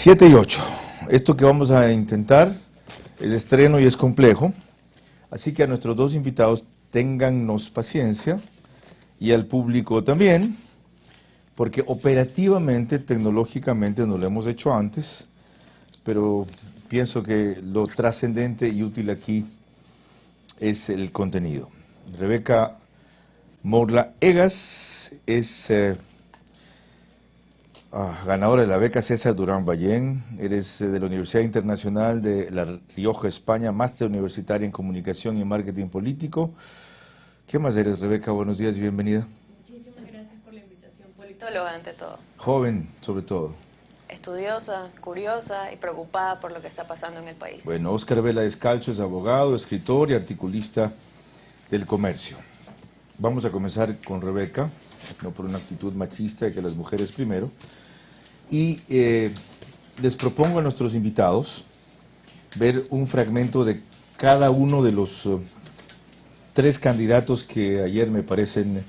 7 y 8. Esto que vamos a intentar es estreno y es complejo, así que a nuestros dos invitados téngannos paciencia y al público también, porque operativamente, tecnológicamente no lo hemos hecho antes, pero pienso que lo trascendente y útil aquí es el contenido. Rebeca Morla Egas es ganadora de la beca César Durán Ballén. Eres de la Universidad Internacional de La Rioja, España, máster universitaria en Comunicación y Marketing Político. ¿Qué más eres, Rebeca? Buenos días y bienvenida. Muchísimas gracias por la invitación. Politóloga ante todo. Joven, sobre todo. Estudiosa, curiosa y preocupada por lo que está pasando en el país. Bueno, Óscar Vela Descalzo es abogado, escritor y articulista del comercio. Vamos a comenzar con Rebeca, no por una actitud machista de que las mujeres primero. Y les propongo a nuestros invitados ver un fragmento de cada uno de los tres candidatos que ayer me parecen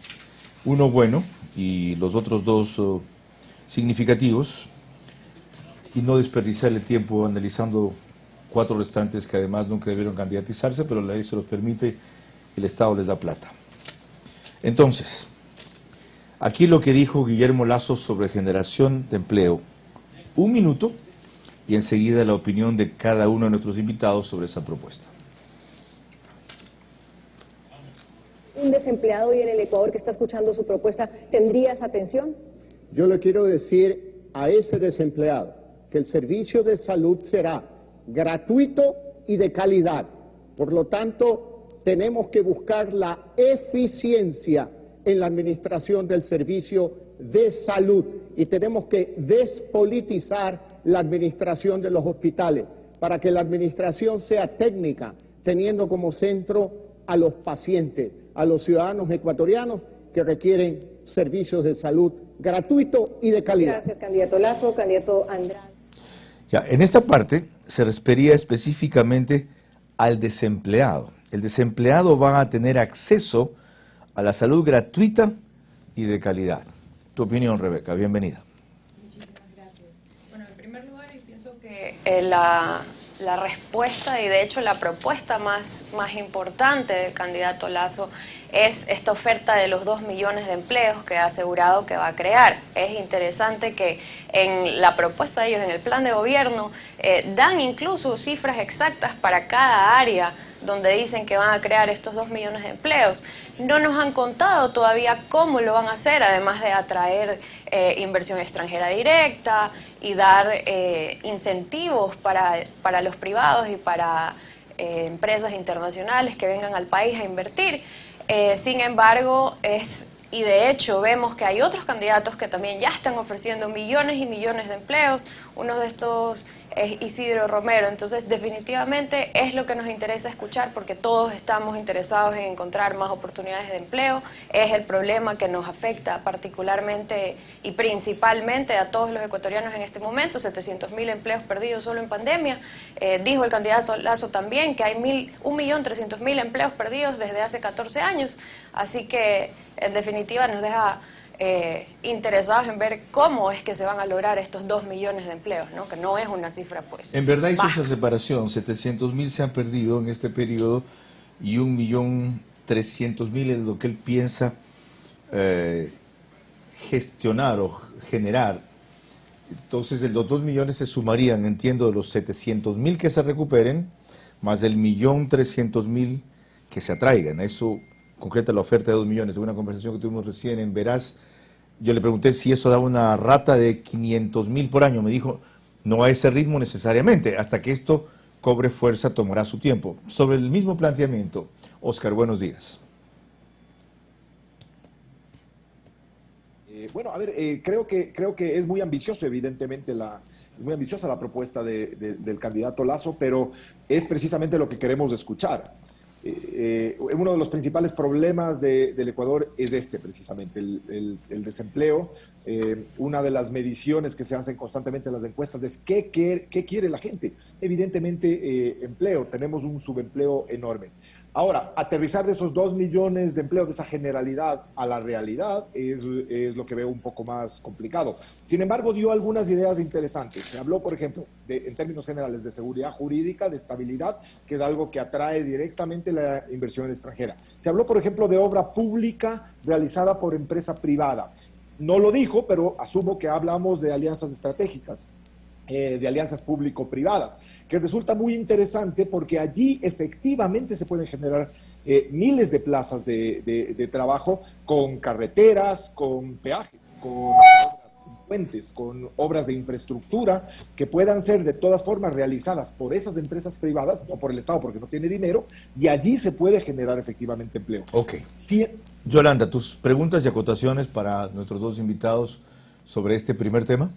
uno bueno y los otros dos significativos, y no desperdiciar el tiempo analizando cuatro restantes que además nunca debieron candidatizarse, pero la ley se los permite, el Estado les da plata. Entonces, aquí lo que dijo Guillermo Lasso sobre generación de empleo. Un minuto y enseguida la opinión de cada uno de nuestros invitados sobre esa propuesta. Un desempleado hoy en el Ecuador que está escuchando su propuesta, ¿tendría esa atención? Yo le quiero decir a ese desempleado que el servicio de salud será gratuito y de calidad. Por lo tanto, tenemos que buscar la eficiencia en la administración del servicio de salud y tenemos que despolitizar la administración de los hospitales para que la administración sea técnica, teniendo como centro a los pacientes, a los ciudadanos ecuatorianos que requieren servicios de salud gratuito y de calidad. Gracias, candidato Lasso. Candidato Andrade. Ya, en esta parte se refería específicamente al desempleado. El desempleado va a tener acceso a la salud gratuita y de calidad. Tu opinión, Rebeca, bienvenida. Muchísimas gracias. Bueno, en primer lugar, yo pienso que la respuesta y de hecho la propuesta más importante del candidato Lasso es esta oferta de los 2 millones de empleos que ha asegurado que va a crear. Es interesante que en la propuesta de ellos, en el plan de gobierno, dan incluso cifras exactas para cada área donde dicen que van a crear estos 2 millones de empleos. No nos han contado todavía cómo lo van a hacer, además de atraer inversión extranjera directa y dar incentivos para los privados y para empresas internacionales que vengan al país a invertir. Sin embargo, y de hecho vemos que hay otros candidatos que también ya están ofreciendo millones y millones de empleos. Uno de estos es Isidro Romero. Entonces, definitivamente es lo que nos interesa escuchar porque todos estamos interesados en encontrar más oportunidades de empleo. Es el problema que nos afecta particularmente y principalmente a todos los ecuatorianos en este momento. 700.000 empleos perdidos solo en pandemia. Dijo el candidato Lasso también que hay 1.300.000 empleos perdidos desde hace 14 años. Así que, en definitiva, nos deja interesados en ver cómo es que se van a lograr estos 2 millones de empleos, ¿no? Que no es una cifra, pues, En verdad hizo baja. esa separación, 700.000 se han perdido en este periodo y 1.300.000 es lo que él piensa gestionar o generar. Entonces los 2 millones se sumarían, entiendo, de los 700.000 que se recuperen, más el 1.300.000 que se atraigan. Eso concreta la oferta de 2 millones. En una conversación que tuvimos recién en Veraz, yo le pregunté si eso daba una rata de 500.000 por año. Me dijo, no a ese ritmo necesariamente. Hasta que esto cobre fuerza tomará su tiempo. Sobre el mismo planteamiento, Óscar, buenos días. Bueno, a ver, creo que es muy ambicioso, evidentemente, muy ambiciosa la propuesta del candidato Lasso, pero es precisamente lo que queremos escuchar. Uno de los principales problemas del Ecuador es precisamente, el desempleo. Una de las mediciones que se hacen constantemente en las encuestas es ¿qué quiere la gente? Evidentemente, empleo. Tenemos un subempleo enorme. Ahora, aterrizar de esos 2 millones de empleos, de esa generalidad a la realidad, es lo que veo un poco más complicado. Sin embargo, dio algunas ideas interesantes. Se habló, por ejemplo, en términos generales, de seguridad jurídica, de estabilidad, que es algo que atrae directamente la inversión extranjera. Se habló, por ejemplo, de obra pública realizada por empresa privada. No lo dijo, pero asumo que hablamos de alianzas estratégicas. De alianzas público-privadas, que resulta muy interesante porque allí efectivamente se pueden generar miles de plazas de trabajo con carreteras, con peajes, con puentes, con obras de infraestructura que puedan ser de todas formas realizadas por esas empresas privadas, no por el Estado porque no tiene dinero, y allí se puede generar efectivamente empleo. Ok. Sí. Yolanda, tus preguntas y acotaciones para nuestros dos invitados sobre este primer tema.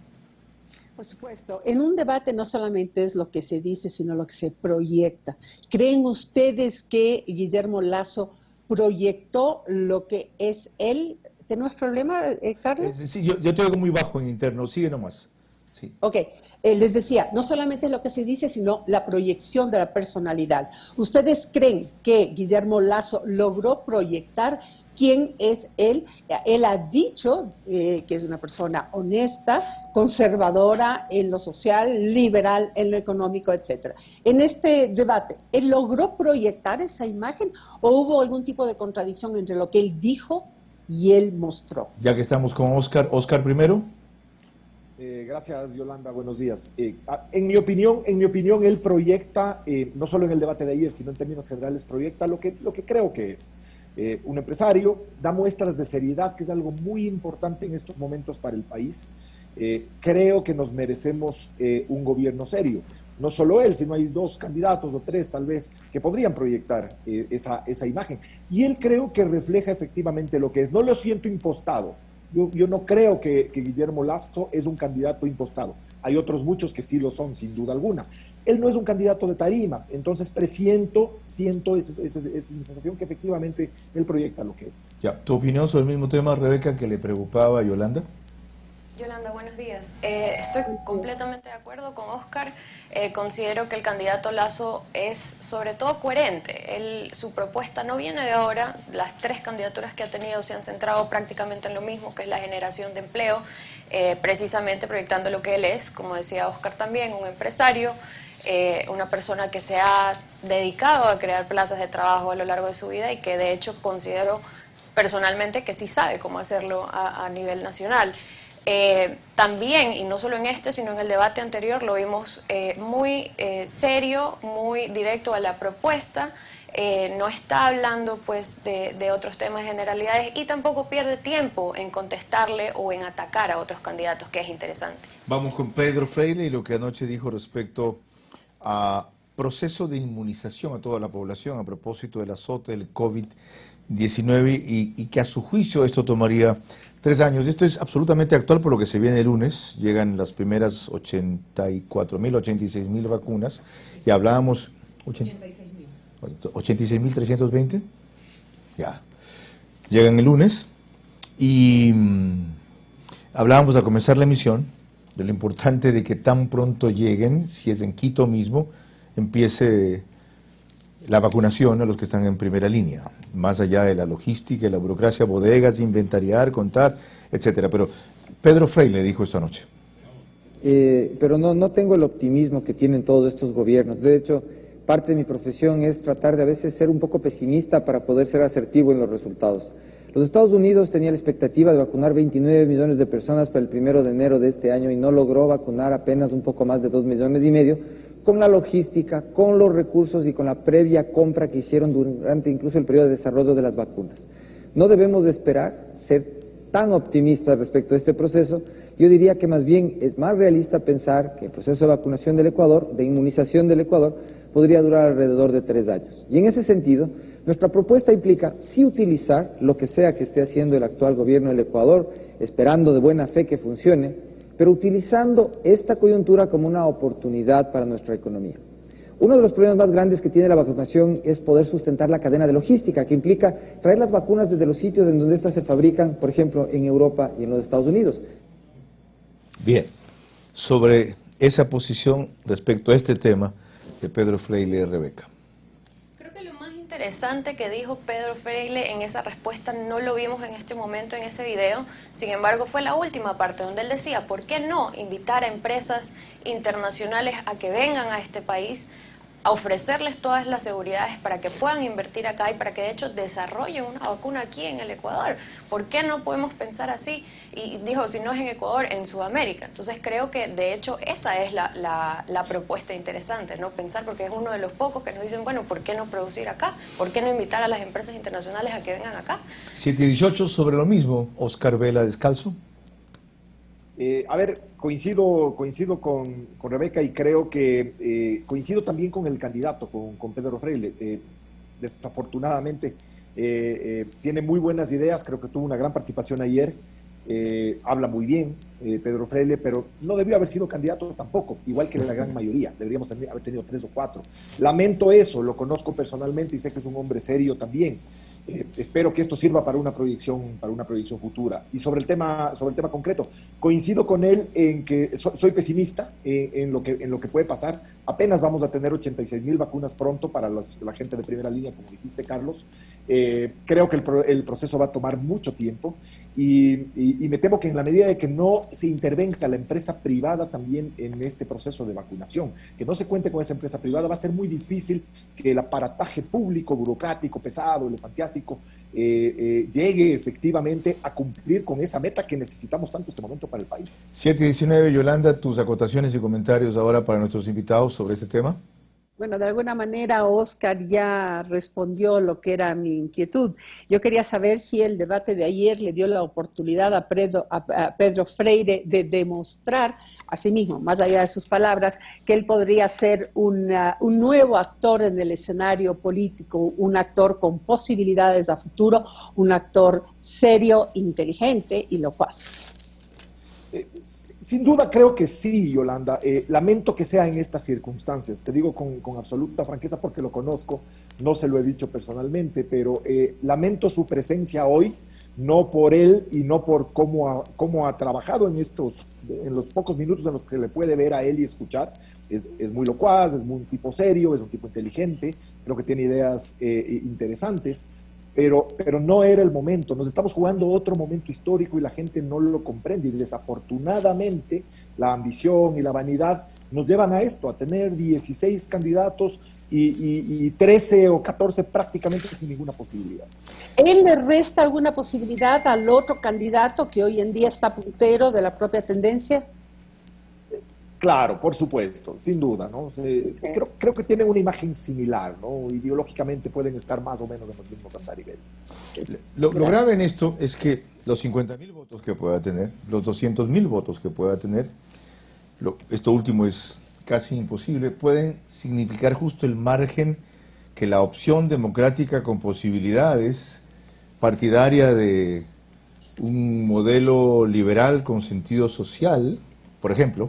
Por supuesto, en un debate no solamente es lo que se dice, sino lo que se proyecta. ¿Creen ustedes que Guillermo Lasso proyectó lo que es él? ¿Tenemos problema, Carlos? Sí, yo te oigo muy bajo en interno, sigue nomás. Sí. Ok, les decía, no solamente es lo que se dice, sino la proyección de la personalidad. ¿Ustedes creen que Guillermo Lasso logró proyectar quién es él? Él ha dicho que es una persona honesta, conservadora en lo social, liberal en lo económico, etcétera. En este debate, ¿él logró proyectar esa imagen o hubo algún tipo de contradicción entre lo que él dijo y él mostró? Ya que estamos con Oscar, Oscar primero. Gracias, Yolanda, buenos días. En mi opinión, él proyecta, no solo en el debate de ayer, sino en términos generales, proyecta lo que creo que es. Un empresario, da muestras de seriedad, que es algo muy importante en estos momentos para el país. Creo que nos merecemos un gobierno serio. No solo él, sino hay 2 candidatos o 3 tal vez que podrían proyectar esa imagen. Y él creo que refleja efectivamente lo que es. No lo siento impostado. Yo no creo que Guillermo Lasso es un candidato impostado. Hay otros muchos que sí lo son, sin duda alguna. Él no es un candidato de tarima, entonces siento esa sensación que efectivamente él proyecta lo que es. Ya, ¿tu opinión sobre el mismo tema, Rebeca, que le preocupaba a Yolanda? Yolanda, buenos días. Estoy completamente de acuerdo con Oscar. Considero que el candidato Lasso es sobre todo coherente. Su propuesta no viene de ahora. Las 3 candidaturas que ha tenido se han centrado prácticamente en lo mismo, que es la generación de empleo, precisamente proyectando lo que él es, como decía Oscar también, un empresario, una persona que se ha dedicado a crear plazas de trabajo a lo largo de su vida y que de hecho considero personalmente que sí sabe cómo hacerlo a nivel nacional. También, y no solo en este, sino en el debate anterior, lo vimos muy serio, muy directo a la propuesta, no está hablando pues de otros temas, generalidades, y tampoco pierde tiempo en contestarle o en atacar a otros candidatos, que es interesante. Vamos con Pedro Freire y lo que anoche dijo respecto a proceso de inmunización a toda la población a propósito del azote del COVID-19 y que a su juicio esto tomaría 3 años. Esto es absolutamente actual por lo que se viene el lunes. Llegan las primeras 84.000, 86.000 vacunas y hablábamos... 86.320. Ya. Llegan el lunes y hablábamos al comenzar la emisión de lo importante de que tan pronto lleguen, si es en Quito mismo, empiece la vacunación a los que están en primera línea, más allá de la logística y la burocracia, bodegas, inventariar, contar, etcétera. Pero Pedro Freire dijo esta noche. Pero no tengo el optimismo que tienen todos estos gobiernos. De hecho, parte de mi profesión es tratar de a veces ser un poco pesimista para poder ser asertivo en los resultados. Los Estados Unidos tenía la expectativa de vacunar 29 millones de personas para el 1 de enero de este año y no logró vacunar apenas un poco más de 2,5 millones, con la logística, con los recursos y con la previa compra que hicieron durante incluso el periodo de desarrollo de las vacunas. No debemos de esperar ser tan optimistas respecto a este proceso. Yo diría que más bien es más realista pensar que el proceso de vacunación del Ecuador, de inmunización del Ecuador, podría durar alrededor de 3 años. Y en ese sentido, nuestra propuesta implica sí utilizar lo que sea que esté haciendo el actual gobierno del Ecuador, esperando de buena fe que funcione, pero utilizando esta coyuntura como una oportunidad para nuestra economía. Uno de los problemas más grandes que tiene la vacunación es poder sustentar la cadena de logística, que implica traer las vacunas desde los sitios en donde estas se fabrican, por ejemplo, en Europa y en los Estados Unidos. Bien, sobre esa posición respecto a este tema de Pedro Freire y Rebeca. Creo que lo más interesante que dijo Pedro Freile en esa respuesta, no lo vimos en este momento en ese video, sin embargo fue la última parte donde él decía, ¿por qué no invitar a empresas internacionales a que vengan a este país, a ofrecerles todas las seguridades para que puedan invertir acá y para que de hecho desarrollen una vacuna aquí en el Ecuador? ¿Por qué no podemos pensar así? Y dijo, si no es en Ecuador, en Sudamérica. Entonces creo que de hecho esa es la propuesta interesante, ¿no? Pensar, porque es uno de los pocos que nos dicen, bueno, ¿por qué no producir acá? ¿Por qué no invitar a las empresas internacionales a que vengan acá? 7:18 sobre lo mismo, Oscar Vela Descalzo. A ver, coincido con Rebeca y creo que coincido también con el candidato, con Pedro Freile. Desafortunadamente tiene muy buenas ideas, creo que tuvo una gran participación ayer, habla muy bien Pedro Freile, pero no debió haber sido candidato tampoco, igual que la gran mayoría, deberíamos haber tenido 3 o 4. Lamento eso, lo conozco personalmente y sé que es un hombre serio también. Espero que esto sirva para una proyección futura. Y sobre el tema concreto, coincido con él en que soy pesimista en lo que puede pasar. Apenas vamos a tener 86,000 vacunas pronto para la gente de primera línea, como dijiste, Carlos. Creo que el proceso va a tomar mucho tiempo y me temo que en la medida de que no se intervenga la empresa privada también en este proceso de vacunación, que no se cuente con esa empresa privada, va a ser muy difícil que el aparataje público, burocrático, pesado, elefantiásico, llegue efectivamente a cumplir con esa meta que necesitamos tanto en este momento para el país. 7:19, Yolanda, tus acotaciones y comentarios ahora para nuestros invitados sobre este tema. Bueno, de alguna manera Oscar ya respondió lo que era mi inquietud. Yo quería saber si el debate de ayer le dio la oportunidad a Pedro Freire de demostrar a sí mismo, más allá de sus palabras, que él podría ser un nuevo actor en el escenario político, un actor con posibilidades a futuro, un actor serio, inteligente y locuaz. Sin duda creo que sí, Yolanda. Lamento que sea en estas circunstancias. Te digo con absoluta franqueza porque lo conozco, no se lo he dicho personalmente, pero lamento su presencia hoy, no por él y no por cómo ha trabajado en los pocos minutos en los que se le puede ver a él y escuchar. Es muy locuaz, es un tipo serio, es un tipo inteligente, creo que tiene ideas interesantes. Pero no era el momento, nos estamos jugando otro momento histórico y la gente no lo comprende y desafortunadamente la ambición y la vanidad nos llevan a esto, a tener 16 candidatos y 13 o 14 prácticamente sin ninguna posibilidad. ¿Él le resta alguna posibilidad al otro candidato que hoy en día está puntero de la propia tendencia? Claro, por supuesto, sin duda, ¿no? Creo que tienen una imagen similar, ¿no? Ideológicamente pueden estar más o menos en los mismos andariveles. Lo grave en esto es que los 50,000 votos que pueda tener, los 200,000 votos que pueda tener, esto último es casi imposible, pueden significar justo el margen que la opción democrática con posibilidades, partidaria de un modelo liberal con sentido social, por ejemplo,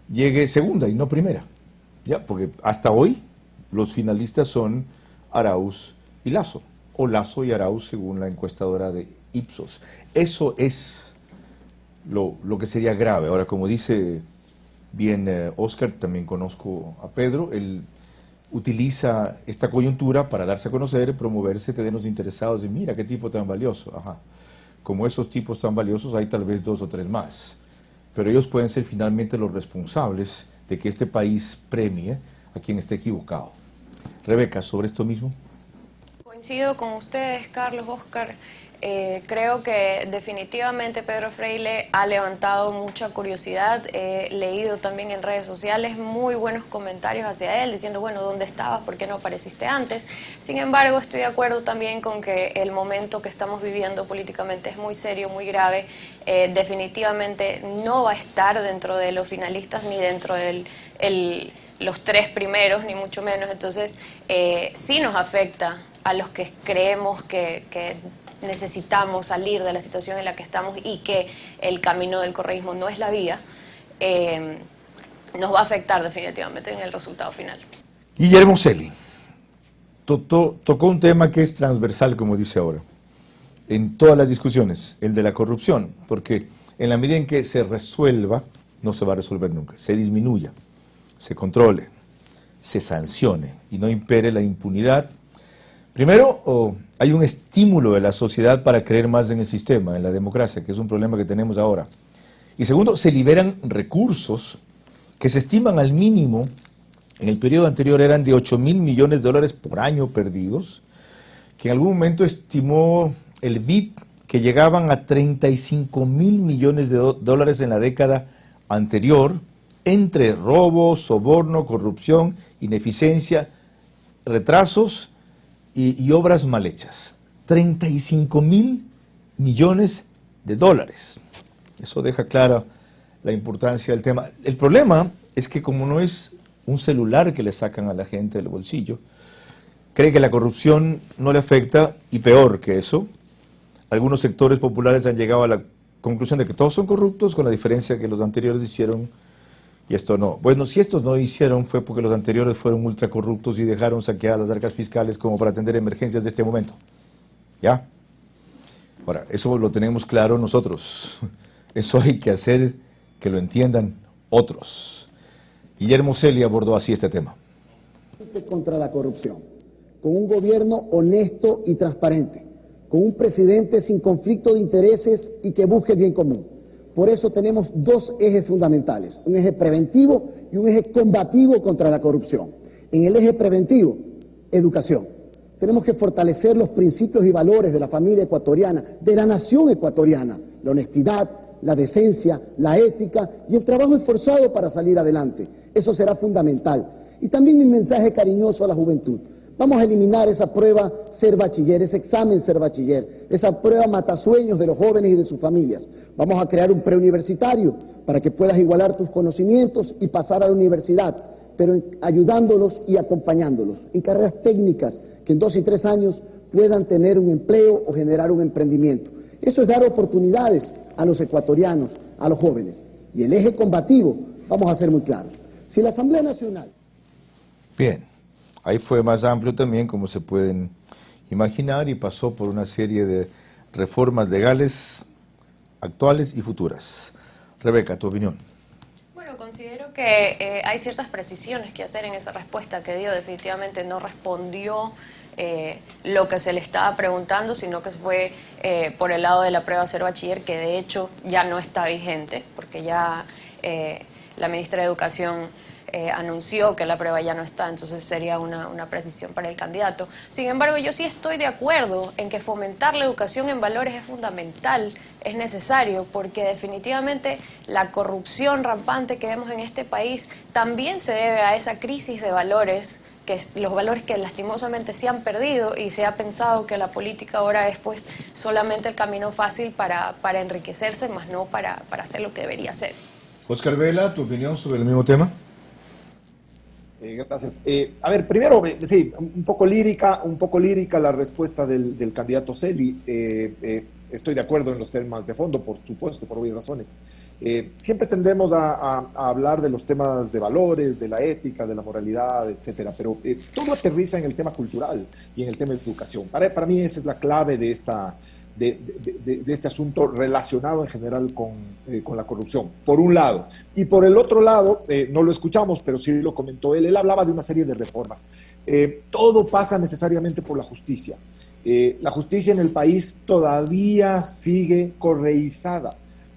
llegue segunda y no primera, ya, porque hasta hoy los finalistas son Arauz y Lasso, o Lasso y Arauz según la encuestadora de Ipsos. Eso es lo que sería grave. Ahora, como dice bien Oscar, también conozco a Pedro, él utiliza esta coyuntura para darse a conocer, promoverse, tenernos interesados de mira qué tipo tan valioso. Ajá. Como esos tipos tan valiosos hay tal vez 2 o 3 más. Pero ellos pueden ser finalmente los responsables de que este país premie a quien esté equivocado. Rebeca, ¿sobre esto mismo? Coincido con ustedes, Carlos, Oscar. Creo que definitivamente Pedro Freile ha levantado mucha curiosidad. He leído también en redes sociales muy buenos comentarios hacia él, diciendo, bueno, ¿dónde estabas? ¿Por qué no apareciste antes? Sin embargo, estoy de acuerdo también con que el momento que estamos viviendo políticamente es muy serio, muy grave. Definitivamente no va a estar dentro de los finalistas ni dentro de los 3 primeros, ni mucho menos. Entonces, sí nos afecta a los que creemos que necesitamos salir de la situación en la que estamos y que el camino del correísmo no es la vía, nos va a afectar definitivamente en el resultado final. Guillermo Celi tocó un tema que es transversal, como dice ahora, en todas las discusiones, el de la corrupción, porque en la medida en que se resuelva, no se va a resolver nunca, se disminuya, se controle, se sancione y no impere la impunidad, Primero, hay un estímulo de la sociedad para creer más en el sistema, en la democracia, que es un problema que tenemos ahora. Y segundo, se liberan recursos que se estiman al mínimo, en el periodo anterior eran de 8.000 millones de dólares por año perdidos, que en algún momento estimó el BID que llegaban a 35.000 millones de dólares en la década anterior, entre robo, soborno, corrupción, ineficiencia, retrasos y obras mal hechas. 35.000 millones de dólares. Eso deja clara la importancia del tema. El problema es que como no es un celular que le sacan a la gente del bolsillo, cree que la corrupción no le afecta, y peor que eso, algunos sectores populares han llegado a la conclusión de que todos son corruptos, con la diferencia que los anteriores hicieron y esto no. Bueno, si estos no hicieron fue porque los anteriores fueron ultra corruptos y dejaron saqueadas las arcas fiscales como para atender emergencias de este momento. ¿Ya? Ahora, eso lo tenemos claro nosotros. Eso hay que hacer que lo entiendan otros. Guillermo Celia abordó así este tema. Contra la corrupción, con un gobierno honesto y transparente, con un presidente sin conflicto de intereses y que busque el bien común. Por eso tenemos dos ejes fundamentales, un eje preventivo y un eje combativo contra la corrupción. En el eje preventivo, educación. Tenemos que fortalecer los principios y valores de la familia ecuatoriana, de la nación ecuatoriana, la honestidad, la decencia, la ética y el trabajo esforzado para salir adelante. Eso será fundamental. Y también mi mensaje cariñoso a la juventud. Vamos a eliminar esa prueba Ser Bachiller, ese examen Ser Bachiller, esa prueba matasueños de los jóvenes y de sus familias. Vamos a crear un preuniversitario para que puedas igualar tus conocimientos y pasar a la universidad, pero ayudándolos y acompañándolos en carreras técnicas que en 2 y 3 años puedan tener un empleo o generar un emprendimiento. Eso es dar oportunidades a los ecuatorianos, a los jóvenes. Y el eje combativo, vamos a ser muy claros. Si la Asamblea Nacional... Bien, ahí fue más amplio también, como se pueden imaginar, y pasó por una serie de reformas legales actuales y futuras. Rebeca, tu opinión. Bueno, considero que hay ciertas precisiones que hacer en esa respuesta que dio. Definitivamente no respondió lo que se le estaba preguntando, sino que fue por el lado de la prueba Ser Bachiller, que de hecho ya no está vigente, porque ya la ministra de Educación anunció que la prueba ya no está, entonces sería una precisión para el candidato. Sin embargo, yo sí estoy de acuerdo en que fomentar la educación en valores es fundamental, es necesario, porque definitivamente la corrupción rampante que vemos en este país también se debe a esa crisis de valores, que los valores que lastimosamente se han perdido, y se ha pensado que la política ahora es pues solamente el camino fácil para enriquecerse, más no para hacer lo que debería hacer. Oscar Vela, tu opinión sobre el mismo tema. Gracias. A ver, primero, sí, un poco lírica la respuesta del candidato Celi. Estoy de acuerdo en los temas de fondo, por supuesto, por obvias razones. Siempre tendemos a hablar de los temas de valores, de la ética, de la moralidad, etcétera, pero todo aterriza en el tema cultural y en el tema de educación. Para mí esa es la clave de este asunto relacionado en general con la corrupción, por un lado. Y por el otro lado, no lo escuchamos, pero sí lo comentó él hablaba de una serie de reformas. Todo pasa necesariamente por la justicia. La justicia en el país todavía sigue correizada,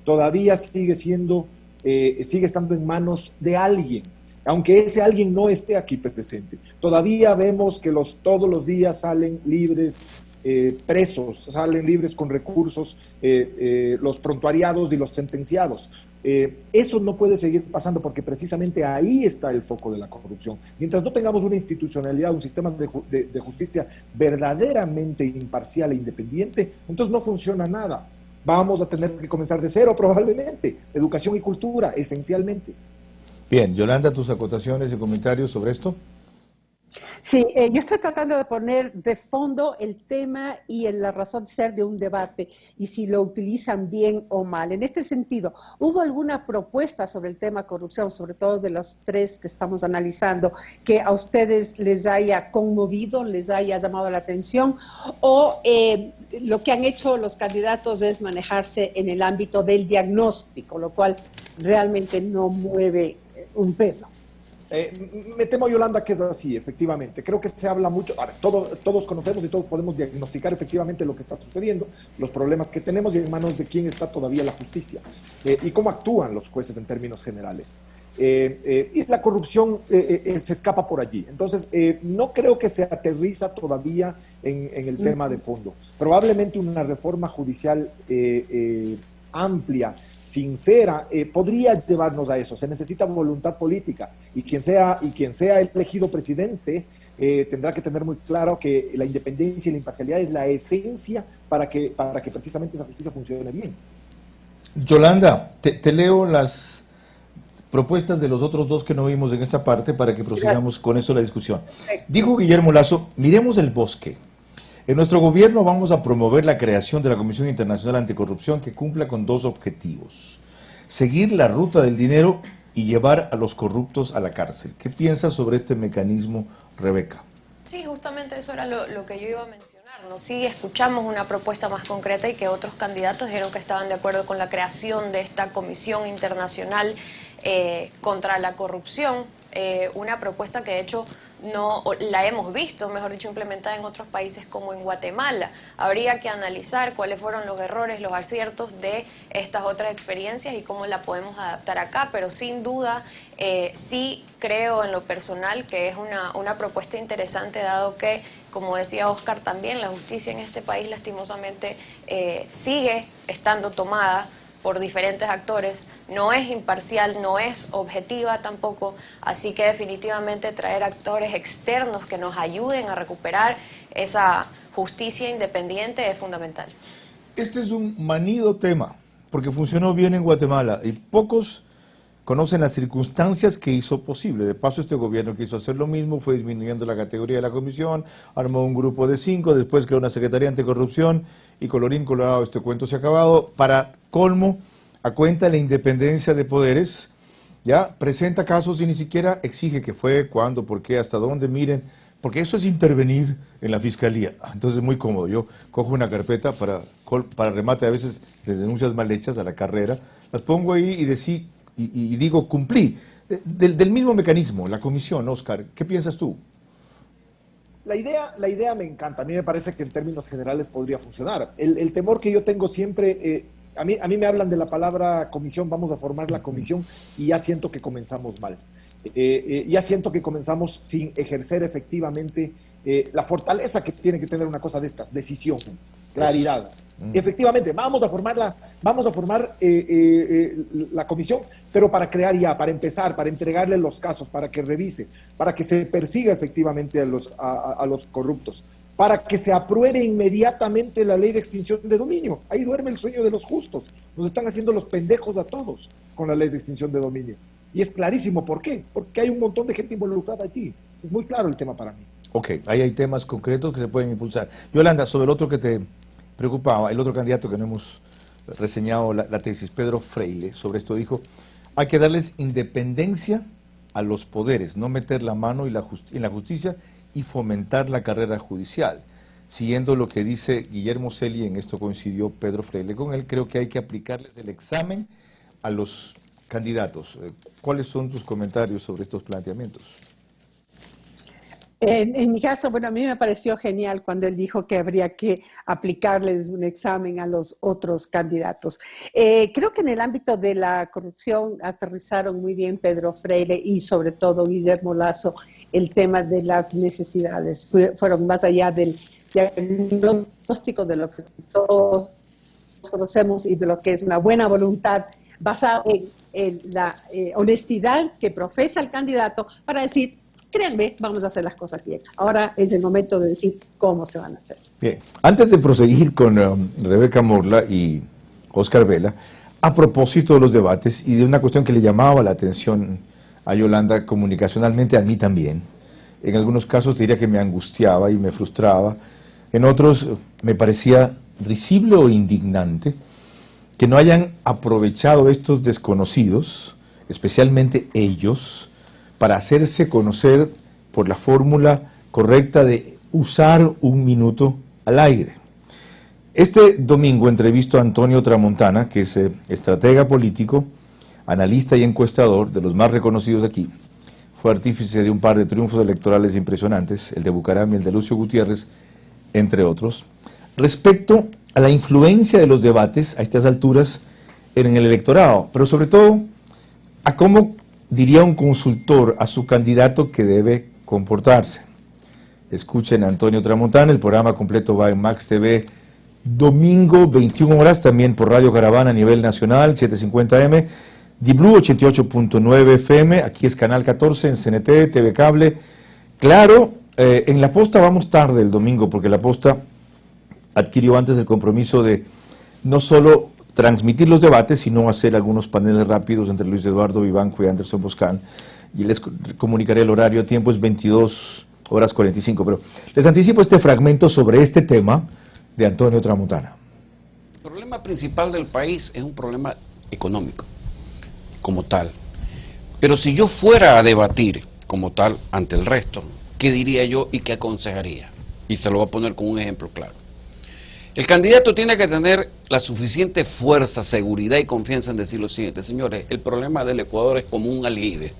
todavía sigue estando en manos de alguien, aunque ese alguien no esté aquí presente. Todavía vemos que todos los días salen libres presos, salen libres con recursos los prontuariados y los sentenciados. Eso no puede seguir pasando, porque precisamente ahí está el foco de la corrupción. Mientras no tengamos una institucionalidad, un sistema de justicia verdaderamente imparcial e independiente, entonces no funciona nada. Vamos a tener que comenzar de cero probablemente. Educación y cultura, esencialmente. Bien, Yolanda, tus acotaciones y comentarios sobre esto. Sí, yo estoy tratando de poner de fondo el tema y la razón de ser de un debate, y si lo utilizan bien o mal. En este sentido, ¿hubo alguna propuesta sobre el tema corrupción, sobre todo de los 3 que estamos analizando, que a ustedes les haya conmovido, les haya llamado la atención, o lo que han hecho los candidatos es manejarse en el ámbito del diagnóstico, lo cual realmente no mueve un pelo? Me temo, Yolanda, que es así, efectivamente. Creo que se habla mucho, ahora, todos conocemos y todos podemos diagnosticar efectivamente lo que está sucediendo, los problemas que tenemos y en manos de quién está todavía la justicia y cómo actúan los jueces en términos generales. Y la corrupción se escapa por allí. Entonces, no creo que se aterriza todavía en el tema de fondo. Probablemente una reforma judicial amplia, sincera, podría llevarnos a eso. Se necesita voluntad política y quien sea elegido presidente tendrá que tener muy claro que la independencia y la imparcialidad es la esencia para que precisamente esa justicia funcione bien. Yolanda, te leo las propuestas de los otros dos que no vimos en esta parte para que prosigamos con eso la discusión. Dijo Guillermo Lasso, miremos el bosque. En nuestro gobierno vamos a promover la creación de la Comisión Internacional Anticorrupción que cumpla con dos objetivos: seguir la ruta del dinero y llevar a los corruptos a la cárcel. ¿Qué piensas sobre este mecanismo, Rebeca? Sí, justamente eso era lo que yo iba a mencionar, ¿no? Sí, escuchamos una propuesta más concreta y que otros candidatos dijeron que estaban de acuerdo con la creación de esta Comisión Internacional contra la Corrupción, una propuesta que de hecho no la hemos visto, mejor dicho, implementada en otros países como en Guatemala. Habría que analizar cuáles fueron los errores, los aciertos de estas otras experiencias y cómo la podemos adaptar acá, pero sin duda sí creo en lo personal que es una propuesta interesante, dado que, como decía Oscar también, la justicia en este país lastimosamente sigue estando tomada por diferentes actores, no es imparcial, no es objetiva tampoco, así que definitivamente traer actores externos que nos ayuden a recuperar esa justicia independiente es fundamental. Este es un manido tema, porque funcionó bien en Guatemala y pocos conocen las circunstancias que hizo posible. De paso, este gobierno quiso hacer lo mismo, fue disminuyendo la categoría de la comisión, armó un grupo de 5, después creó una secretaría anticorrupción y colorín colorado, este cuento se ha acabado. Para colmo, a cuenta de la independencia de poderes, ya presenta casos y ni siquiera exige que fue, cuándo, por qué, hasta dónde, miren, porque eso es intervenir en la fiscalía. Entonces es muy cómodo. Yo cojo una carpeta para remate a veces de denuncias mal hechas a la carrera, las pongo ahí y digo cumplí. Del mismo mecanismo, la comisión, Oscar, ¿qué piensas tú? La idea me encanta, a mí me parece que en términos generales podría funcionar. El temor que yo tengo siempre, a mí me hablan de la palabra comisión, vamos a formar la comisión, y ya siento que comenzamos mal. Ya siento que comenzamos sin ejercer efectivamente la fortaleza que tiene que tener una cosa de estas: decisión, claridad. Efectivamente, vamos a formar la comisión, pero para crear ya, para empezar, para entregarle los casos, para que revise, para que se persiga efectivamente a los corruptos, para que se apruebe inmediatamente la ley de extinción de dominio. Ahí duerme el sueño de los justos. Nos están haciendo los pendejos a todos con la ley de extinción de dominio. Y es clarísimo por qué. Porque hay un montón de gente involucrada allí. Es muy claro el tema para mí. Ok, ahí hay temas concretos que se pueden impulsar. Yolanda, sobre el otro que te preocupaba, el otro candidato que no hemos reseñado la tesis, Pedro Freile, sobre esto dijo: hay que darles independencia a los poderes, no meter la mano en la justicia y fomentar la carrera judicial. Siguiendo lo que dice Guillermo Celi, en esto coincidió Pedro Freile con él, creo que hay que aplicarles el examen a los candidatos. ¿Cuáles son tus comentarios sobre estos planteamientos? En mi caso, bueno, a mí me pareció genial cuando él dijo que habría que aplicarles un examen a los otros candidatos. Creo que en el ámbito de la corrupción aterrizaron muy bien Pedro Freile y sobre todo Guillermo Lasso el tema de las necesidades. Fueron más allá del diagnóstico de lo que todos conocemos y de lo que es una buena voluntad basada en la honestidad que profesa el candidato para decir: créanme, vamos a hacer las cosas bien. Ahora es el momento de decir cómo se van a hacer. Bien, antes de proseguir con Rebeca Morla y Oscar Vela, a propósito de los debates y de una cuestión que le llamaba la atención a Yolanda comunicacionalmente, a mí también. En algunos casos diría que me angustiaba y me frustraba. En otros me parecía risible o indignante que no hayan aprovechado estos desconocidos, especialmente ellos, para hacerse conocer por la fórmula correcta de usar un minuto al aire. Este domingo entrevisto a Antonio Tramontana, que es estratega político, analista y encuestador de los más reconocidos aquí. fue artífice de un par de triunfos electorales impresionantes, el de Bucaram y el de Lucio Gutiérrez, entre otros. Respecto a la influencia de los debates a estas alturas en el electorado, pero sobre todo a cómo diría un consultor a su candidato que debe comportarse. Escuchen a Antonio Tramontana, el programa completo va en Max TV, domingo 21 horas, también por Radio Caravana a nivel nacional, 750M, Di-Blue 88.9 FM, aquí es Canal 14 en CNT, TV Cable. Claro, en La Posta vamos tarde el domingo, porque La Posta adquirió antes el compromiso de no solo transmitir los debates, sino hacer algunos paneles rápidos entre Luis Eduardo Vivanco y Anderson Boscan, y les comunicaré el horario a tiempo, es 22:45, pero les anticipo este fragmento sobre este tema de Antonio Tramontana. El problema principal del país es un problema económico, como tal. Pero si yo fuera a debatir como tal ante el resto, ¿qué diría yo y qué aconsejaría? Y se lo voy a poner con un ejemplo claro. El candidato tiene que tener la suficiente fuerza, seguridad y confianza en decir lo siguiente: señores, el problema del Ecuador es como un aljibe.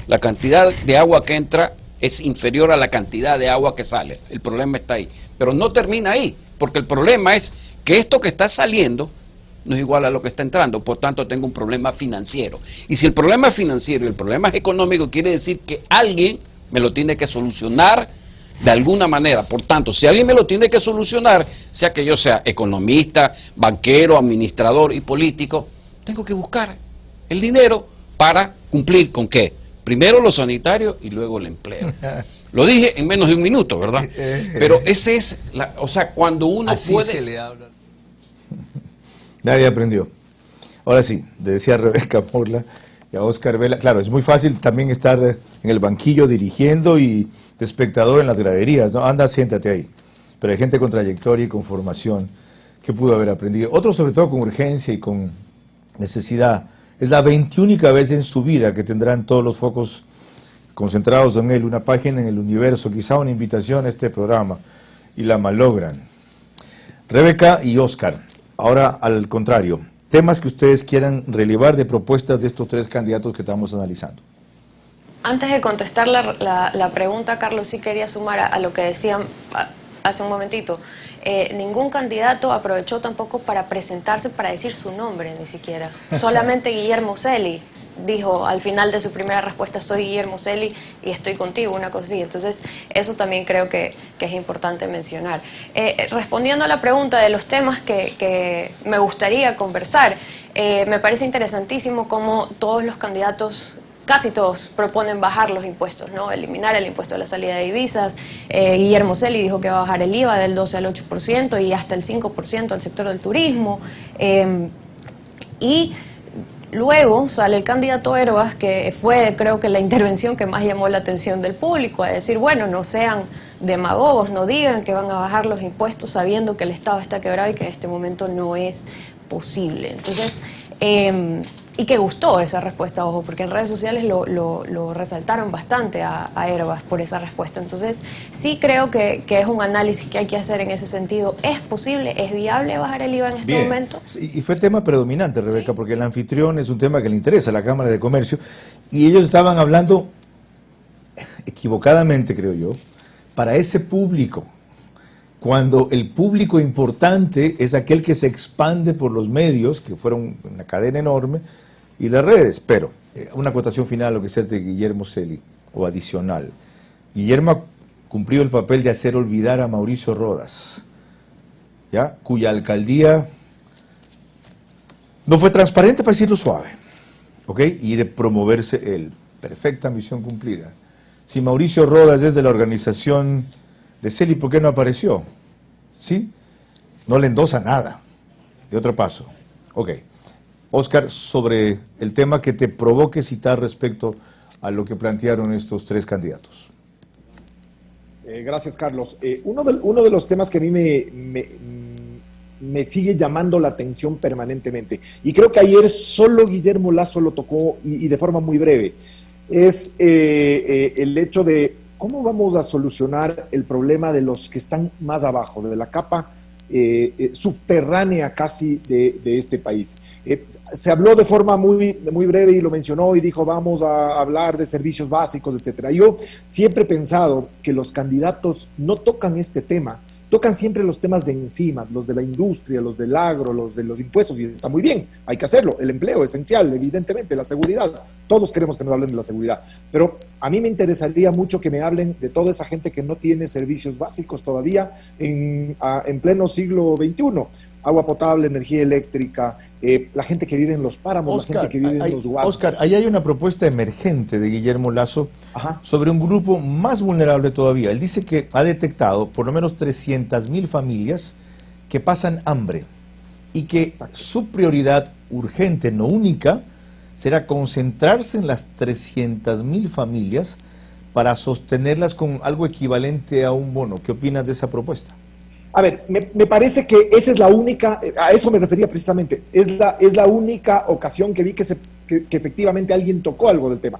La cantidad de agua que entra es inferior a la cantidad de agua que sale. El problema está ahí. Pero no termina ahí, porque el problema es que esto que está saliendo no es igual a lo que está entrando, por tanto tengo un problema financiero. Y si el problema es financiero y el problema es económico, quiere decir que alguien me lo tiene que solucionar de alguna manera. Por tanto, si alguien me lo tiene que solucionar, sea que yo sea economista, banquero, administrador y político, tengo que buscar el dinero para cumplir con ¿qué? Primero lo sanitario y luego el empleo. Lo dije en menos de un minuto, ¿verdad? Pero ese es, o sea, cuando uno así puede... se le habla. Nadie aprendió. Ahora sí, le decía a Rebeca Morla y a Oscar Vela, claro, es muy fácil también estar en el banquillo dirigiendo y de espectador en las graderías, ¿no? Anda, siéntate ahí. Pero hay gente con trayectoria y con formación que pudo haber aprendido. Otros sobre todo con urgencia y con necesidad. Es la 21ª vez en su vida que tendrán todos los focos concentrados en él, una página en el universo, quizá una invitación a este programa, y la malogran. Rebeca y Oscar, ahora al contrario, temas que ustedes quieran relevar de propuestas de estos tres candidatos que estamos analizando. Antes de contestar la pregunta, Carlos, sí quería sumar a lo que decían hace un momentito. Ningún candidato aprovechó tampoco para presentarse, para decir su nombre, ni siquiera. Solamente Guillermo Celi dijo al final de su primera respuesta: soy Guillermo Celi y estoy contigo, una cosa así. Entonces, eso también creo que es importante mencionar. Respondiendo a la pregunta de los temas que me gustaría conversar, me parece interesantísimo cómo todos los candidatos, casi todos, proponen bajar los impuestos, ¿no? Eliminar el impuesto a la salida de divisas. Guillermo Celi dijo que va a bajar el IVA del 12 al 8% y hasta el 5% al sector del turismo. Y luego sale el candidato Herbas, que fue, creo que, la intervención que más llamó la atención del público, a decir, bueno, no sean demagogos, no digan que van a bajar los impuestos sabiendo que el Estado está quebrado y que en este momento no es posible. Entonces, y que gustó esa respuesta, ojo, porque en redes sociales lo resaltaron bastante a Herbas por esa respuesta. Entonces, sí creo que es un análisis que hay que hacer en ese sentido. ¿Es posible, es viable bajar el IVA en este momento? Y fue tema predominante, Rebeca, ¿sí? Porque el anfitrión es un tema que le interesa a la Cámara de Comercio, y ellos estaban hablando, equivocadamente creo yo, para ese público, cuando el público importante es aquel que se expande por los medios, que fueron una cadena enorme, y las redes. Pero una acotación final, lo que sea de Guillermo Celi, o adicional. Guillermo cumplió el papel de hacer olvidar a Mauricio Rodas, ¿ya? Cuya alcaldía no fue transparente, para decirlo suave, ¿ok? Y de promoverse él. Perfecta misión cumplida. Si Mauricio Rodas es de la organización de Celi, ¿por qué no apareció? ¿Sí? No le endosa nada. De otro paso. Ok. Oscar, sobre el tema que te provoque citar respecto a lo que plantearon estos tres candidatos. Gracias, Carlos. Uno de los temas que a mí me sigue llamando la atención permanentemente, y creo que ayer solo Guillermo Lasso lo tocó y de forma muy breve, es el hecho de cómo vamos a solucionar el problema de los que están más abajo, de la capa subterránea casi de este país. Se habló de forma muy breve y lo mencionó y dijo vamos a hablar de servicios básicos, etcétera. Yo siempre he pensado que los candidatos no tocan este tema, tocan siempre los temas de encima, los de la industria, los del agro, los de los impuestos, y está muy bien, hay que hacerlo, el empleo esencial, evidentemente, la seguridad, todos queremos que nos hablen de la seguridad, pero a mí me interesaría mucho que me hablen de toda esa gente que no tiene servicios básicos todavía en pleno siglo XXI, agua potable, energía eléctrica, la gente que vive en los páramos, Oscar, la gente que vive en los huascos. Oscar, ahí hay una propuesta emergente de Guillermo Lasso Ajá. sobre un grupo más vulnerable todavía. Él dice que ha detectado por lo menos 300.000 familias que pasan hambre y que Exacto. su prioridad urgente, no única, será concentrarse en las 300.000 familias para sostenerlas con algo equivalente a un bono. ¿Qué opinas de esa propuesta? A ver, me parece que esa es la única, a eso me refería precisamente, es la única ocasión que vi que efectivamente alguien tocó algo del tema.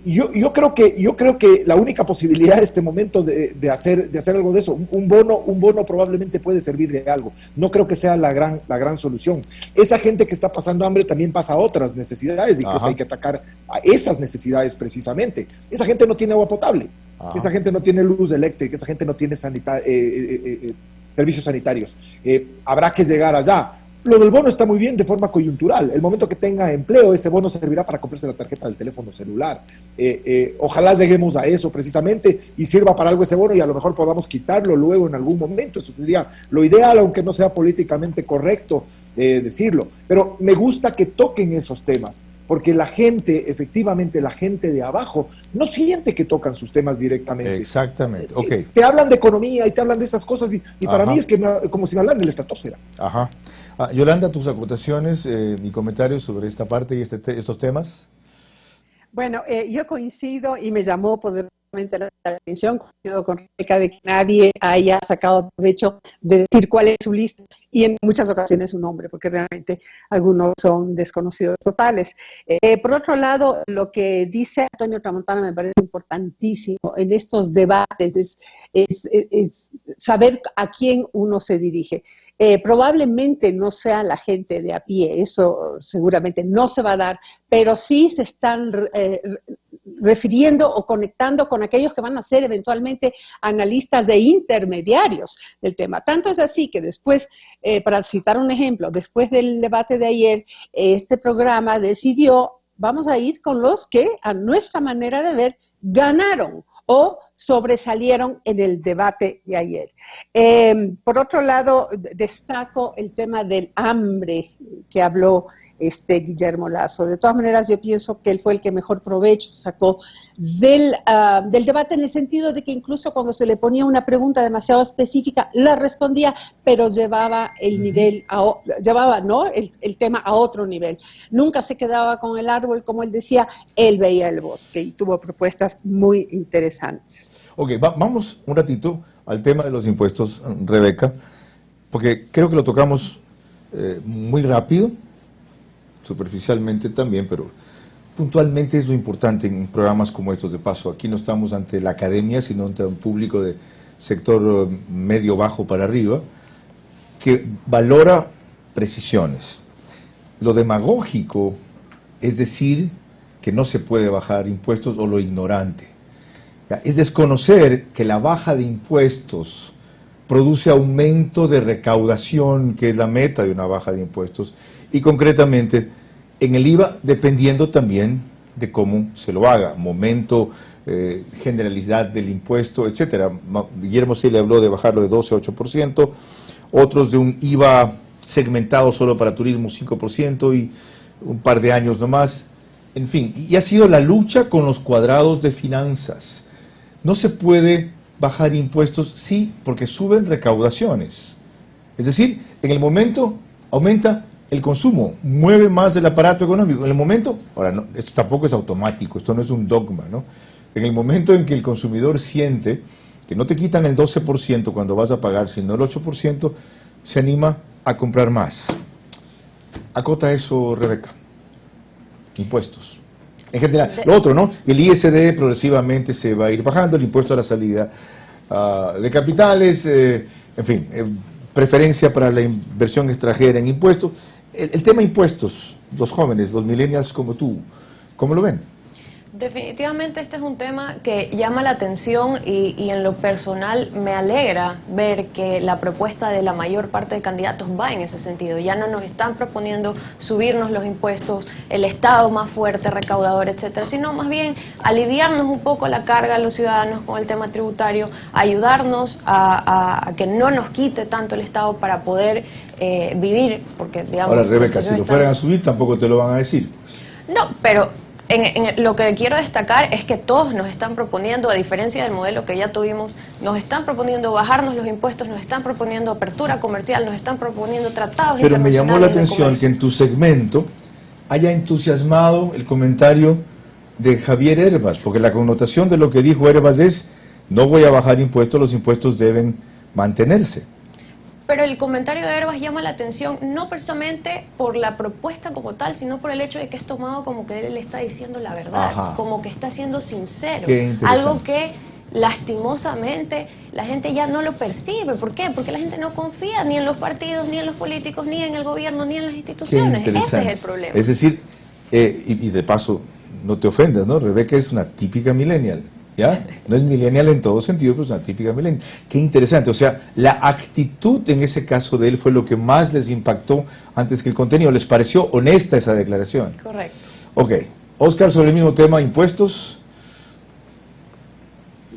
Yo creo que la única posibilidad en este momento de hacer algo de eso, un bono probablemente puede servir de algo. No creo que sea la gran solución. Esa gente que está pasando hambre también pasa otras necesidades y creo que hay que atacar a esas necesidades precisamente. Esa gente no tiene agua potable. Ajá. Esa gente no tiene luz eléctrica, esa gente no tiene servicios sanitarios. Habrá que llegar allá. Lo del bono está muy bien de forma coyuntural. El momento que tenga empleo, ese bono servirá para comprarse la tarjeta del teléfono celular. Ojalá lleguemos a eso precisamente y sirva para algo ese bono y a lo mejor podamos quitarlo luego en algún momento. Eso sería lo ideal, aunque no sea políticamente correcto decirlo. Pero me gusta que toquen esos temas, porque la gente, efectivamente, la gente de abajo, no siente que tocan sus temas directamente. Exactamente, ok. Te hablan de economía y te hablan de esas cosas y para mí es que como si me hablan de la estratosfera. Ajá. Yolanda, tus acotaciones y comentarios sobre esta parte y estos temas. Bueno, yo coincido y me llamó poderosamente la atención, coincido con Rebeca, de que nadie haya sacado provecho de decir cuál es su lista y en muchas ocasiones su nombre, porque realmente algunos son desconocidos totales. Por otro lado, lo que dice Antonio Tramontana me parece importantísimo en estos debates, es saber a quién uno se dirige. Probablemente no sea la gente de a pie, eso seguramente no se va a dar, pero sí se están refiriendo o conectando con aquellos que van a ser eventualmente analistas de intermediarios del tema. Tanto es así que después, para citar un ejemplo, después del debate de ayer, este programa decidió, vamos a ir con los que a nuestra manera de ver ganaron o sobresalieron en el debate de ayer. Por otro lado, destaco el tema del hambre que habló Guillermo Lasso. De todas maneras, yo pienso que él fue el que mejor provecho sacó del debate, en el sentido de que incluso cuando se le ponía una pregunta demasiado específica, la respondía, pero llevaba el nivel, el tema a otro nivel. Nunca se quedaba con el árbol, como él decía, él veía el bosque y tuvo propuestas muy interesantes. Ok, vamos un ratito al tema de los impuestos, Rebeca, porque creo que lo tocamos muy rápido, superficialmente también, pero puntualmente es lo importante en programas como estos. De paso, aquí no estamos ante la academia, sino ante un público de sector medio-bajo para arriba, que valora precisiones. Lo demagógico es decir que no se puede bajar impuestos, o lo ignorante. Es desconocer que la baja de impuestos produce aumento de recaudación, que es la meta de una baja de impuestos, y concretamente en el IVA, dependiendo también de cómo se lo haga, momento, generalidad del impuesto, etcétera. Guillermo sí le habló de bajarlo de 12 a 8%, otros de un IVA segmentado solo para turismo 5% y un par de años nomás. En fin, y ha sido la lucha con los cuadrados de finanzas. No se puede bajar impuestos, sí, porque suben recaudaciones. Es decir, en el momento aumenta el consumo, mueve más el aparato económico. En el momento, ahora no, esto tampoco es automático, esto no es un dogma, ¿no? En el momento en que el consumidor siente que no te quitan el 12% cuando vas a pagar, sino el 8%, se anima a comprar más. Acota eso, Rebeca. Impuestos. En general, lo otro, ¿no? El ISD progresivamente se va a ir bajando, el impuesto a la salida de capitales, en fin, preferencia para la inversión extranjera en impuestos. El tema impuestos, los jóvenes, los millennials como tú, ¿cómo lo ven? Definitivamente este es un tema que llama la atención y en lo personal me alegra ver que la propuesta de la mayor parte de candidatos va en ese sentido. Ya no nos están proponiendo subirnos los impuestos, el Estado más fuerte, recaudador, etcétera, sino más bien aliviarnos un poco la carga a los ciudadanos con el tema tributario, ayudarnos a que no nos quite tanto el Estado para poder vivir, porque digamos... Ahora, Rebeca, si lo fueran a subir tampoco te lo van a decir. No, pero... lo que quiero destacar es que todos nos están proponiendo, a diferencia del modelo que ya tuvimos, nos están proponiendo bajarnos los impuestos, nos están proponiendo apertura comercial, nos están proponiendo tratados internacionales. Pero me llamó la atención que en tu segmento haya entusiasmado el comentario de Javier Hervas, porque la connotación de lo que dijo Hervas es: no voy a bajar impuestos, los impuestos deben mantenerse. Pero el comentario de Hervas llama la atención no precisamente por la propuesta como tal, sino por el hecho de que es tomado como que él está diciendo la verdad. Ajá. Como que está siendo sincero. Algo que lastimosamente la gente ya no lo percibe. ¿Por qué? Porque la gente no confía ni en los partidos, ni en los políticos, ni en el gobierno, ni en las instituciones. Ese es el problema. Es decir, y de paso, no te ofendas, ¿no? Rebeca es una típica millennial. ¿Ya? No es millennial en todo sentido, pero es una típica millennial. Qué interesante, o sea, la actitud en ese caso de él fue lo que más les impactó antes que el contenido. ¿Les pareció honesta esa declaración? Correcto. Ok. Oscar, sobre el mismo tema, impuestos.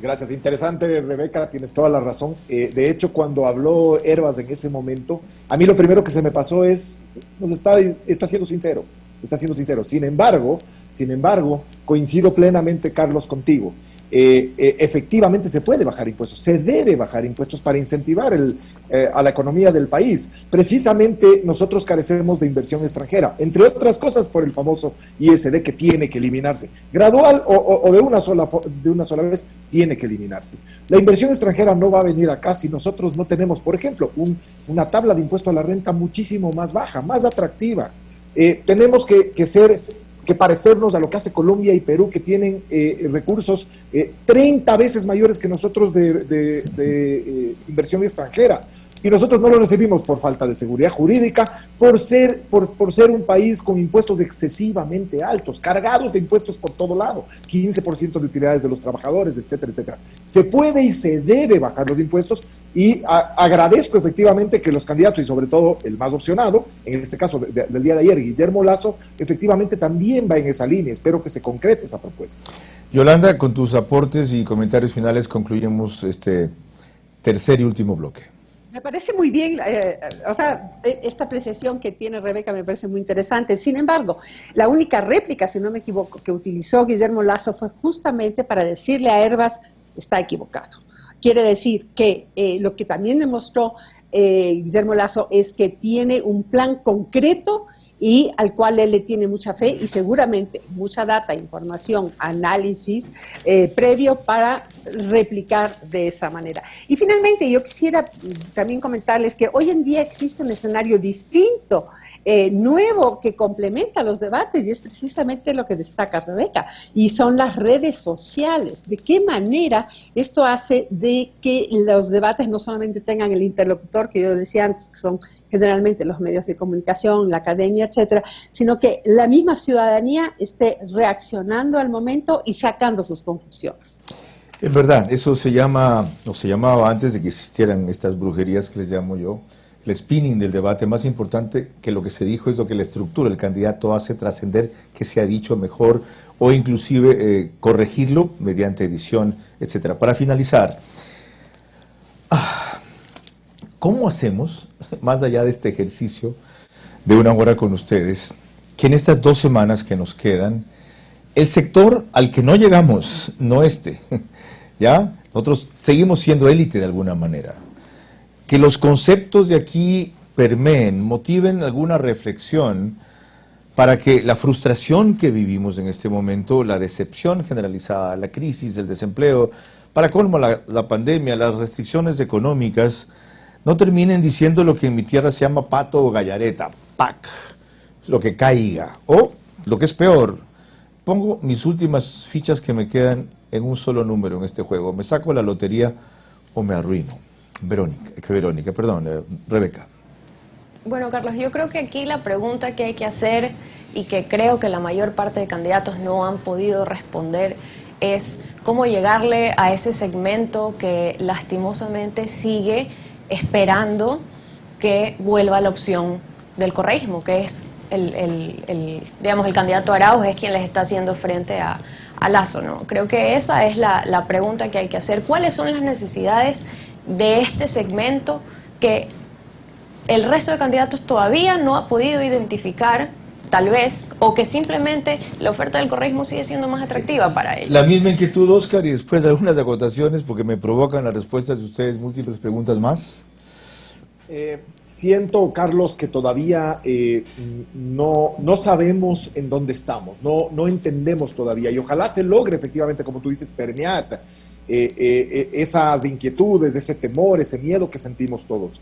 Gracias, interesante, Rebeca, tienes toda la razón. De hecho, cuando habló Hervas en ese momento, a mí lo primero que se me pasó es, está siendo sincero, está siendo sincero. Sin embargo, coincido plenamente, Carlos, contigo. Efectivamente se puede bajar impuestos, se debe bajar impuestos para incentivar a la economía del país. Precisamente nosotros carecemos de inversión extranjera, entre otras cosas por el famoso ISD que tiene que eliminarse, gradual o de una sola vez tiene que eliminarse. La inversión extranjera no va a venir acá si nosotros no tenemos, por ejemplo, una tabla de impuesto a la renta muchísimo más baja, más atractiva. Tenemos que parecernos a lo que hace Colombia y Perú, que tienen recursos 30 veces mayores que nosotros de inversión extranjera. Y nosotros no lo recibimos por falta de seguridad jurídica, por ser un país con impuestos excesivamente altos, cargados de impuestos por todo lado, 15% de utilidades de los trabajadores, etcétera, etcétera. Se puede y se debe bajar los impuestos, y agradezco efectivamente que los candidatos, y sobre todo el más opcionado, en este caso del día de ayer, Guillermo Lasso, efectivamente también va en esa línea. Espero que se concrete esa propuesta. Yolanda, con tus aportes y comentarios finales concluimos este tercer y último bloque. Me parece muy bien, esta apreciación que tiene Rebeca me parece muy interesante. Sin embargo, la única réplica, si no me equivoco, que utilizó Guillermo Lasso fue justamente para decirle a Hervas: está equivocado. Quiere decir que lo que también demostró Guillermo Lasso es que tiene un plan concreto y al cual él le tiene mucha fe y seguramente mucha data, información, análisis previo para replicar de esa manera. Y finalmente yo quisiera también comentarles que hoy en día existe un escenario distinto, nuevo, que complementa los debates, y es precisamente lo que destaca Rebeca, y son las redes sociales. ¿De qué manera esto hace de que los debates no solamente tengan el interlocutor que yo decía antes, que son generalmente los medios de comunicación, la academia, etcétera, sino que la misma ciudadanía esté reaccionando al momento y sacando sus conclusiones? Es verdad, eso se llamaba antes de que existieran estas brujerías que les llamo yo, el spinning del debate. Más importante que lo que se dijo es lo que la estructura, el candidato hace trascender que se ha dicho mejor, o inclusive corregirlo mediante edición, etcétera. Para finalizar, ¿cómo hacemos, más allá de este ejercicio de una hora con ustedes, que en estas 2 semanas que nos quedan, el sector al que no llegamos, no ¿ya? Nosotros seguimos siendo élite de alguna manera, que los conceptos de aquí permeen, motiven alguna reflexión para que la frustración que vivimos en este momento, la decepción generalizada, la crisis, el desempleo, para colmo la pandemia, las restricciones económicas, no terminen diciendo lo que en mi tierra se llama pato o gallareta, pac, lo que caiga, o lo que es peor, pongo mis últimas fichas que me quedan en un solo número en este juego, me saco la lotería o me arruino. Rebeca. Bueno, Carlos, yo creo que aquí la pregunta que hay que hacer y que creo que la mayor parte de candidatos no han podido responder es cómo llegarle a ese segmento que lastimosamente sigue esperando que vuelva la opción del correísmo, que es digamos, el candidato Arauz es quien les está haciendo frente a Lasso, ¿no? Creo que esa es la pregunta que hay que hacer. ¿Cuáles son las necesidades de este segmento que el resto de candidatos todavía no ha podido identificar, tal vez, o que simplemente la oferta del correísmo sigue siendo más atractiva para ellos? La misma inquietud, Oscar, y después algunas acotaciones, porque me provocan las respuestas de ustedes, múltiples preguntas más. Siento, Carlos, que todavía no sabemos en dónde estamos, no entendemos todavía, y ojalá se logre efectivamente, como tú dices, permear esas inquietudes, ese temor, ese miedo que sentimos todos.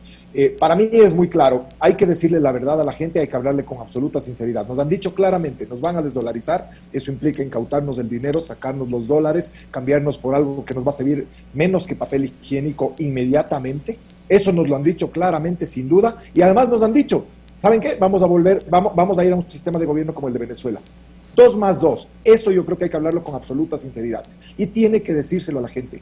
Para mí es muy claro, hay que decirle la verdad a la gente, hay que hablarle con absoluta sinceridad. Nos han dicho claramente, nos van a desdolarizar, eso implica incautarnos el dinero, sacarnos los dólares, cambiarnos por algo que nos va a servir menos que papel higiénico inmediatamente. Eso nos lo han dicho claramente, sin duda, y además nos han dicho, ¿saben qué? Vamos a ir a un sistema de gobierno como el de Venezuela. 2 más 2, eso yo creo que hay que hablarlo con absoluta sinceridad, y tiene que decírselo a la gente.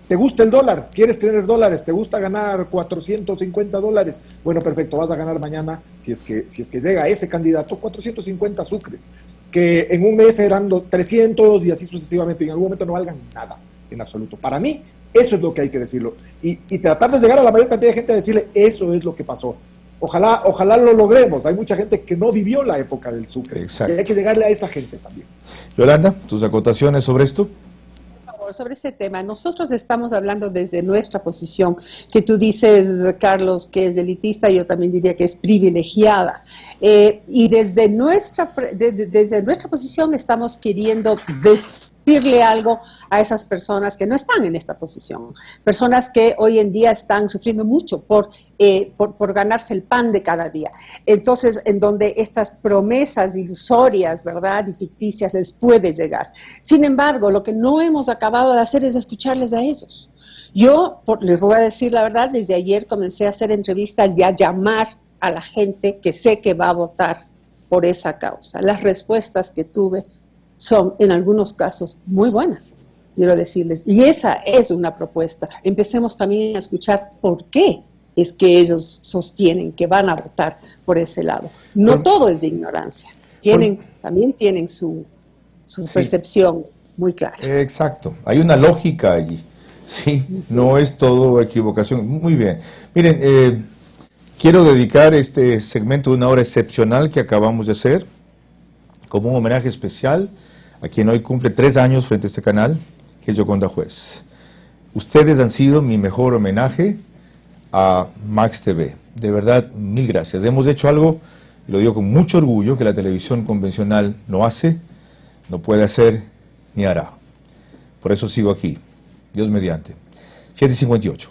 ¿Te gusta el dólar? ¿Quieres tener dólares? ¿Te gusta ganar $450? Bueno, perfecto, vas a ganar mañana, si es que llega ese candidato, 450 sucres, que en un mes eran 300 y así sucesivamente, y en algún momento no valgan nada, en absoluto. Para mí, eso es lo que hay que decirlo, y tratar de llegar a la mayor cantidad de gente a decirle, eso es lo que pasó. Ojalá lo logremos. Hay mucha gente que no vivió la época del sucre. Exacto. Y hay que llegarle a esa gente también. Yolanda, ¿tus acotaciones sobre esto? Por favor, sobre este tema, nosotros estamos hablando desde nuestra posición, que tú dices, Carlos, que es elitista, yo también diría que es privilegiada. Y desde nuestra posición estamos queriendo decirle algo a esas personas que no están en esta posición, personas que hoy en día están sufriendo mucho por ganarse el pan de cada día. Entonces, en donde estas promesas ilusorias, ¿verdad?, y ficticias les puede llegar. Sin embargo, lo que no hemos acabado de hacer es escucharles a ellos. Yo, les voy a decir la verdad, desde ayer comencé a hacer entrevistas y a llamar a la gente que sé que va a votar por esa causa. Las respuestas que tuve son, en algunos casos, muy buenas, quiero decirles. Y esa es una propuesta. Empecemos también a escuchar por qué es que ellos sostienen que van a votar por ese lado. No todo es de ignorancia. También tienen su percepción muy clara. Exacto. Hay una lógica allí. Sí, no es todo equivocación. Muy bien. Miren, quiero dedicar este segmento de una hora excepcional que acabamos de hacer como un homenaje especial a quien hoy cumple 3 años frente a este canal, que es Yoconda Juez. Ustedes han sido mi mejor homenaje a Max TV. De verdad, mil gracias. Hemos hecho algo, y lo digo con mucho orgullo, que la televisión convencional no hace, no puede hacer, ni hará. Por eso sigo aquí. Dios mediante. 7:58.